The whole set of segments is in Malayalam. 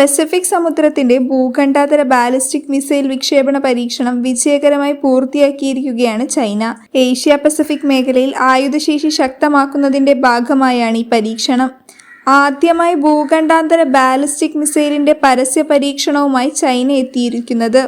പസഫിക് സമുദ്രത്തിന്റെ ഭൂഖണ്ഡാന്തര ബാലിസ്റ്റിക് മിസൈൽ വിക്ഷേപണ പരീക്ഷണം വിജയകരമായി പൂർത്തിയാക്കിയിരിക്കുകയാണ് ചൈന. ഏഷ്യ പസഫിക് മേഖലയിൽ ആയുധശേഷി ശക്തമാക്കുന്നതിന്റെ ഭാഗമായാണ് ഈ പരീക്ഷണം. ആദ്യമായി ഭൂഖണ്ഡാന്തര ബാലിസ്റ്റിക് മിസൈലിന്റെ പരസ്യ പരീക്ഷണവുമായി ചൈന എത്തിയിരിക്കുന്നത്.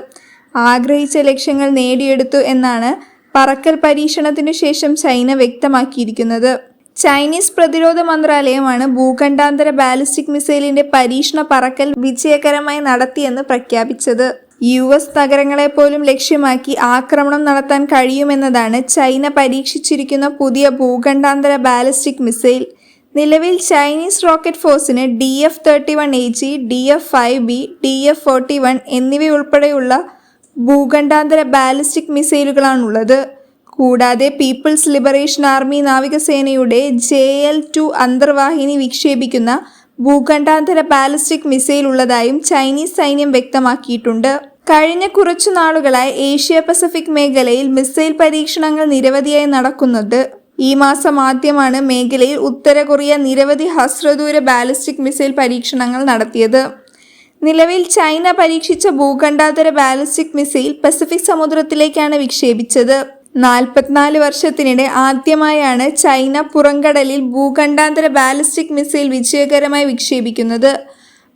ആഗ്രഹിച്ച ലക്ഷ്യങ്ങൾ നേടിയെടുത്തു എന്നാണ് പറക്കൽ പരീക്ഷണത്തിനു ശേഷം ചൈന വ്യക്തമാക്കിയിരിക്കുന്നത്. ചൈനീസ് പ്രതിരോധ മന്ത്രാലയമാണ് ഭൂഖണ്ഡാന്തര ബാലിസ്റ്റിക് മിസൈലിന്റെ പരീക്ഷണ പറക്കൽ വിജയകരമായി നടത്തിയെന്ന് പ്രഖ്യാപിച്ചത്. US നഗരങ്ങളെപ്പോലും ലക്ഷ്യമാക്കി ആക്രമണം നടത്താൻ കഴിയുമെന്നതാണ് ചൈന പരീക്ഷിച്ചിരിക്കുന്ന പുതിയ ഭൂഖണ്ഡാന്തര ബാലിസ്റ്റിക് മിസൈൽ. നിലവിൽ ചൈനീസ് റോക്കറ്റ് ഫോഴ്സിന് DF-31AG, DF-5B, DF-41 എന്നിവയുൾപ്പെടെയുള്ള ഭൂഖണ്ഡാന്തര ബാലിസ്റ്റിക് മിസൈലുകളാണുള്ളത്. കൂടാതെ പീപ്പിൾസ് ലിബറേഷൻ ആർമി നാവികസേനയുടെ JL-2 അന്തർവാഹിനി വിക്ഷേപിക്കുന്ന ഭൂഖണ്ഡാന്തര ബാലിസ്റ്റിക് മിസൈൽ ഉള്ളതായും ചൈനീസ് സൈന്യം വ്യക്തമാക്കിയിട്ടുണ്ട്. കഴിഞ്ഞ കുറച്ചു നാളുകളായി ഏഷ്യ പസഫിക് മേഖലയിൽ മിസൈൽ പരീക്ഷണങ്ങൾ നിരവധിയായി നടക്കുന്നുണ്ട്. ഈ മാസം ആദ്യമാണ് മേഖലയിൽ ഉത്തര കൊറിയ നിരവധി ഹ്രസ്വദൂര ബാലിസ്റ്റിക് മിസൈൽ പരീക്ഷണങ്ങൾ നടത്തിയത്. നിലവിൽ ചൈന പരീക്ഷിച്ച ഭൂഖണ്ഡാന്തര ബാലിസ്റ്റിക് മിസൈൽ പസഫിക് സമുദ്രത്തിലേക്കാണ് വിക്ഷേപിച്ചത്. 44 വർഷത്തിനിടെ ആദ്യമായാണ് ചൈന പുറംകടലിൽ ഭൂഖണ്ഡാന്തര ബാലിസ്റ്റിക് മിസൈൽ വിജയകരമായി വിക്ഷേപിക്കുന്നത്.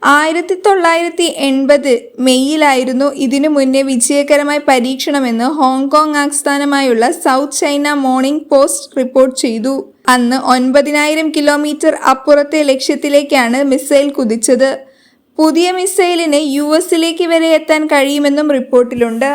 1980 മെയ്യിലായിരുന്നു ഇതിനു മുന്നേ വിജയകരമായ പരീക്ഷണമെന്ന് ഹോങ്കോങ് ആസ്ഥാനമായുള്ള south China morning post report ചെയ്തു. അന്ന് 9000 കിലോമീറ്റർ അപ്പുറത്തെ ലക്ഷ്യത്തിലേക്കാണ് മിസൈൽ കുതിച്ചത്. പുതിയ മിസൈലിന് US വരെ എത്താൻ കഴിയുമെന്നും റിപ്പോർട്ടിലുണ്ട്.